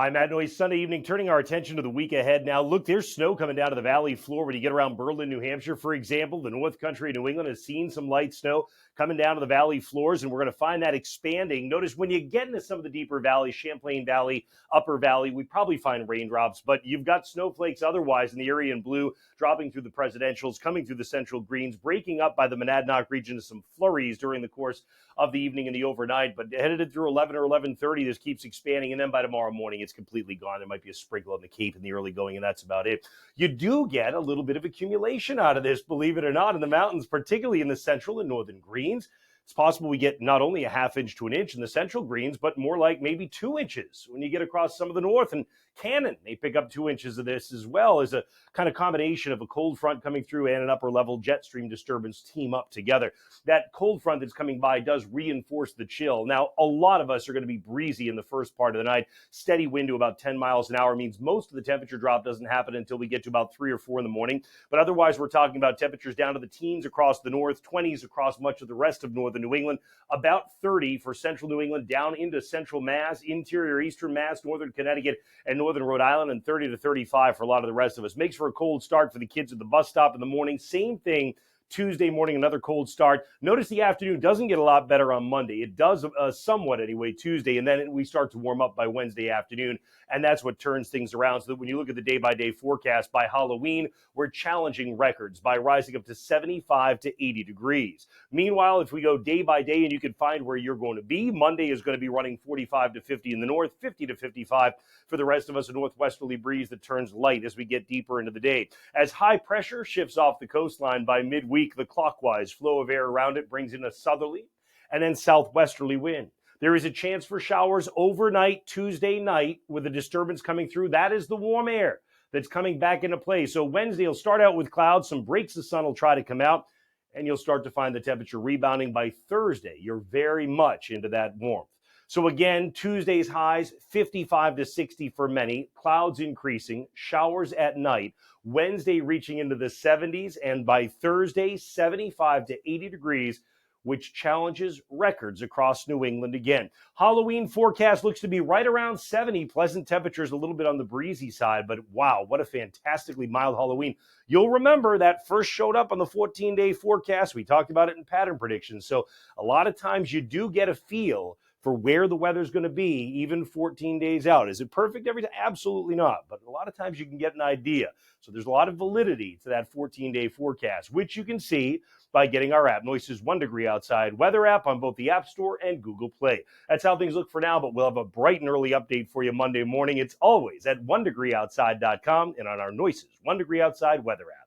Hi, Matt Noyes. Sunday evening, turning our attention to the week ahead now. Look, there's snow coming down to the valley floor when you get around Berlin, New Hampshire, for example. The North Country of New England has seen some light snow coming down to the valley floors, and we're going to find that expanding. Notice when you get into some of the deeper valleys, Champlain Valley, Upper Valley, we probably find raindrops, but you've got snowflakes otherwise in the area in blue, dropping through the presidentials, coming through the central greens, breaking up by the Monadnock region to some flurries during the course of the evening and the overnight. But headed through 11 or 11:30, this keeps expanding, and then by tomorrow morning, it's completely gone. There might be a sprinkle on the Cape in the early going, and that's about it. You do get a little bit of accumulation out of this, believe it or not, in the mountains, particularly in the central and northern greens. It's possible we get not only a half inch to an inch in the central greens, but more like maybe 2 inches when you get across some of the north. And Cannon, they pick up 2 inches of this as well, as a kind of combination of a cold front coming through and an upper level jet stream disturbance team up together. That cold front that's coming by does reinforce the chill. Now, a lot of us are going to be breezy in the first part of the night. Steady wind to about 10 miles an hour means most of the temperature drop doesn't happen until we get to about 3 or 4 in the morning. But otherwise, we're talking about temperatures down to the teens across the north, 20s across much of the rest of northern New England, about 30 for central New England, down into central Mass, interior eastern Mass, northern Connecticut, and northern Rhode Island, and 30 to 35 for a lot of the rest of us. Makes for a cold start for the kids at the bus stop in the morning. Same thing Tuesday morning, another cold start. Notice the afternoon doesn't get a lot better on Monday. It does somewhat anyway Tuesday, and then we start to warm up by Wednesday afternoon, and that's what turns things around. So that when you look at the day-by-day forecast, by Halloween, we're challenging records by rising up to 75 to 80 degrees. Meanwhile, if we go day by day and you can find where you're going to be, Monday is going to be running 45 to 50 in the north, 50 to 55 for the rest of us, a northwesterly breeze that turns light as we get deeper into the day. As high pressure shifts off the coastline by midweek, the clockwise flow of air around it brings in a southerly and then southwesterly wind. There is a chance for showers overnight Tuesday night with a disturbance coming through. That is the warm air that's coming back into play. So Wednesday will start out with clouds. Some breaks of sun will try to come out, and you'll start to find the temperature rebounding by Thursday. You're very much into that warmth. So again, Tuesday's highs, 55 to 60 for many, clouds increasing, showers at night, Wednesday reaching into the 70s, and by Thursday, 75 to 80 degrees, which challenges records across New England again. Halloween forecast looks to be right around 70. Pleasant temperatures, a little bit on the breezy side, but wow, what a fantastically mild Halloween. You'll remember that first showed up on the 14-day forecast. We talked about it in pattern predictions. So a lot of times you do get a feel for where the weather's going to be even 14 days out. Is it perfect every time? Absolutely not. But a lot of times you can get an idea. So there's a lot of validity to that 14-day forecast, which you can see by getting our app, Noyes' 1 Degree Outside weather app, on both the App Store and Google Play. That's how things look for now, but we'll have a bright and early update for you Monday morning. It's always at 1degreeoutside.com and on our Noyes' 1 Degree Outside weather app.